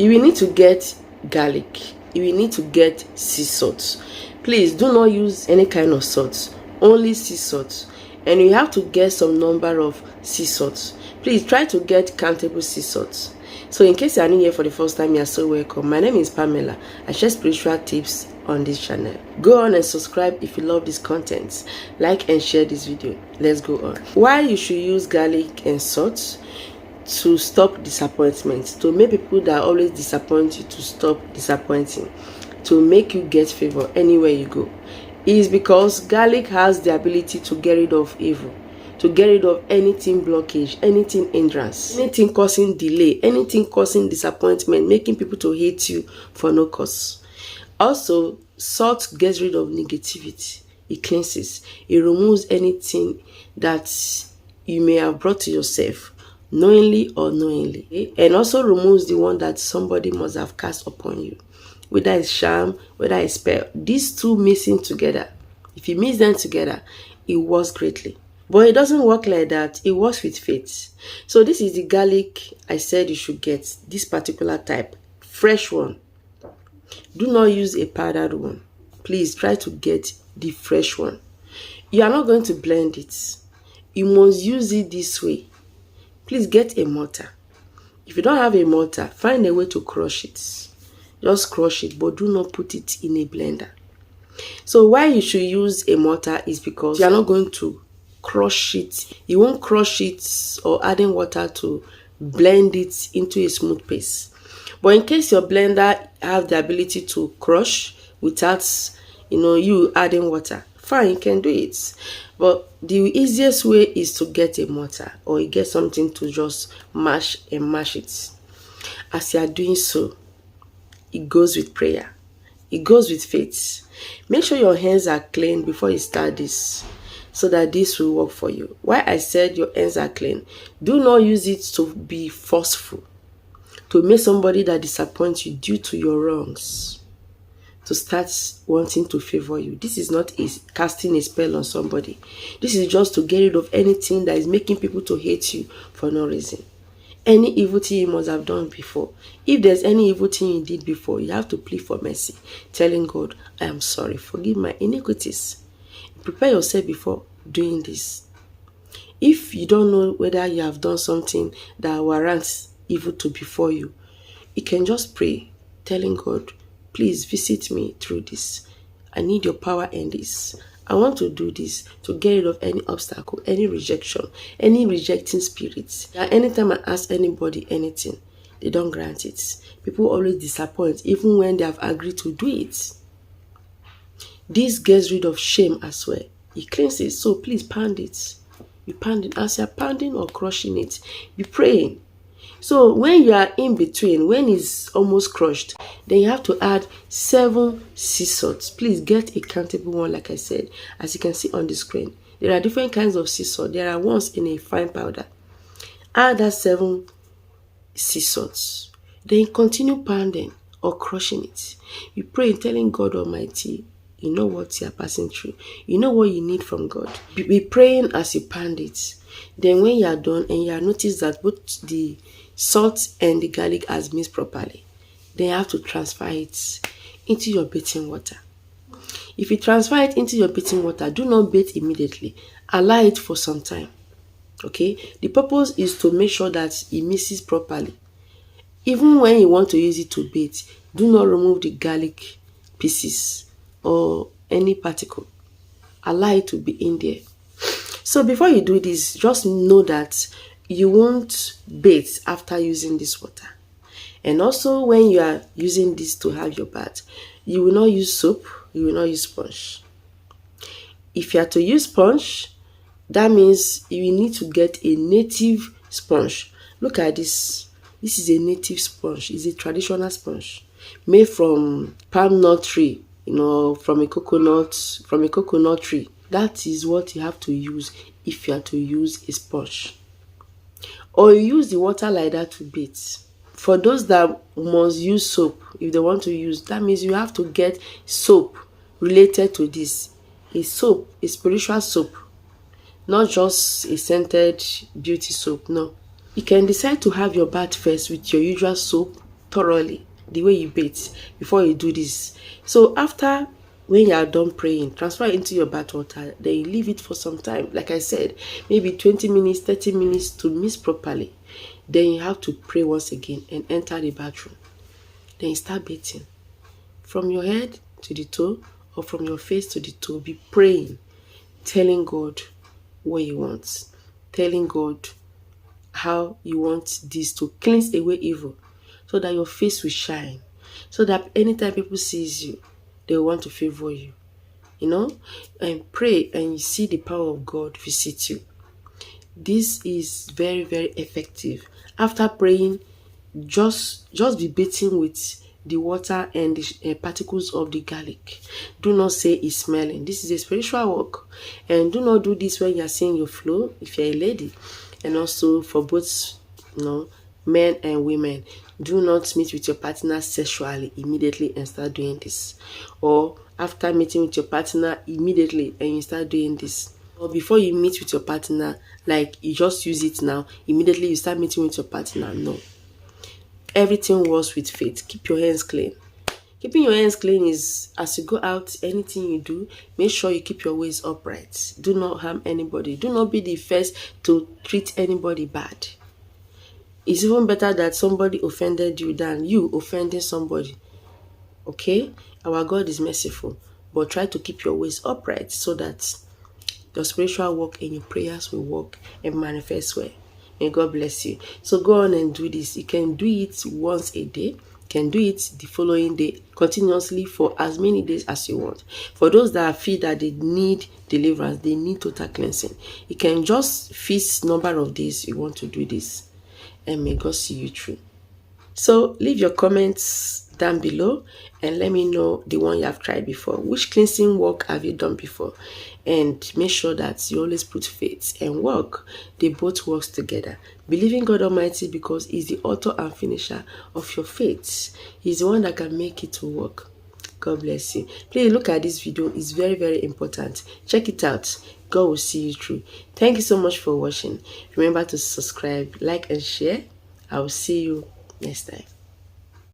You will need to get garlic. You will need to get sea salt. Please do not use any kind of salt, only sea salt. And you have to get some number of sea salt. Please try to get countable sea salt. So in case you are new here for the first time, you are so welcome. My name is Pamela. I share spiritual tips on this channel. Go on and subscribe if you love this content. Like and share this video. Let's go on. Why you should use garlic and salt? To stop disappointment, to make people that always disappoint you to stop disappointing, to make you get favor anywhere you go, is because garlic has the ability to get rid of evil, to get rid of anything blockage, anything hindrance, anything causing delay, anything causing disappointment, making people to hate you for no cause. Also, salt gets rid of negativity. It cleanses, it removes anything that you may have brought to yourself, knowingly or unknowingly, and also removes the one that somebody must have cast upon you, whether it's charm, whether it's spell. These two mixing together, if you mix them together, it works greatly. But it doesn't work like that. It works with faith. So this is the garlic I said you should get, this particular type, fresh one. Do not use a powdered one. Please try to get the fresh one. You are not going to blend it. You must use it this way. Please get a mortar. If you don't have a mortar, find a way to crush it. Just crush it, but do not put it in a blender. So why you should use a mortar is because you are not going to crush it. You won't crush it or adding water to blend it into a smooth paste. But in case your blender have the ability to crush without you adding water, fine, you can do it. But the easiest way is to get a mortar, or you get something to just mash it. As you are doing so, it goes with prayer. It goes with faith. Make sure your hands are clean before you start this, so that this will work for you. Why I said your hands are clean? Do not use it to be forceful, to make somebody that disappoints you due to your wrongs to start wanting to favor you. This is not casting a spell on somebody. This is just to get rid of anything that is making people to hate you for no reason. Any evil thing you must have done before. If there's any evil thing you did before, you have to plead for mercy, telling God, I am sorry, forgive my iniquities. Prepare yourself before doing this. If you don't know whether you have done something that warrants evil to befall you, you can just pray, telling God, please visit me through this. I need your power in this. I want to do this to get rid of any obstacle, any rejection, any rejecting spirits. And anytime I ask anybody anything, they don't grant it. People always disappoint, even when they have agreed to do it. This gets rid of shame as well. It cleanses, so please pound it. You pound it. As you're pounding or crushing it, be praying. So when you are in between, when it's almost crushed, then you have to add 7 sea salts. Please get a countable one, like I said, as you can see on the screen. There are different kinds of sea salt. There are ones in a fine powder. Add that 7 sea salts. Then continue pounding or crushing it. You pray, telling God Almighty, you know what you are passing through. You know what you need from God. Be praying as you pound it. Then when you are done and you have noticed that both the salt and the garlic has mixed properly, then you have to transfer it into your bathing water. If you transfer it into your bathing water, do not bathe immediately. Allow it for some time. Okay? The purpose is to make sure that it mixes properly. Even when you want to use it to bathe, do not remove the garlic pieces or any particle. Allow it to be in there. So before you do this, just know that you won't bathe after using this water. And also when you are using this to have your bath, you will not use soap, you will not use sponge. If you are to use sponge, that means you will need to get a native sponge. Look at this. This is a native sponge. It's a traditional sponge made from palm nut tree, from a coconut tree. That is what you have to use if you are to use a sponge. Or you use the water like that to bathe. For those that must use soap, if they want to use, that means you have to get soap related to this. A soap, a spiritual soap, not just a scented beauty soap, no. You can decide to have your bath first with your usual soap thoroughly the way you bathe before you do this. So after, when you are done praying, transfer it into your bath water. Then you leave it for some time. Like I said, maybe 20 minutes, 30 minutes to mix properly. Then you have to pray once again and enter the bathroom. Then you start bathing. From your head to the toe, or from your face to the toe, be praying, telling God what you want, telling God how you want this to cleanse away evil, so that your face will shine, so that anytime people sees you, they will want to favor you, and pray, and you see the power of God visit you. This is very, very effective. After praying, just be bathing with the water and the particles of the garlic. Do not say it's smelling. This is a spiritual work, and do not do this when you are seeing your flow if you're a lady. And also for both men and women, do not meet with your partner sexually immediately and start doing this, or after meeting with your partner immediately and you start doing this, or before you meet with your partner, like you just use it now, immediately you start meeting with your partner. No. Everything works with faith. Keep your hands clean. Keeping your hands clean is, as you go out, anything you do, make sure you keep your ways upright. Do not harm anybody. Do not be the first to treat anybody bad. It's even better that somebody offended you than you offending somebody. Okay? Our God is merciful. But try to keep your ways upright so that your spiritual work and your prayers will work and manifest well. May God bless you. So go on and do this. You can do it once a day. You can do it the following day, continuously for as many days as you want. For those that feel that they need deliverance, they need total cleansing, you can just fix number of days you want to do this. And may God see you through. So leave your comments down below and let me know the one you have tried before. Which cleansing work have you done before? And make sure that you always put faith and work. They both work together. Believe in God Almighty, because He's the author and finisher of your faith. He's the one that can make it to work. God bless you. Please look at this video. It's very, very important. Check it out. God will see you through. Thank you so much for watching. Remember to subscribe, like, and share. I will see you next time.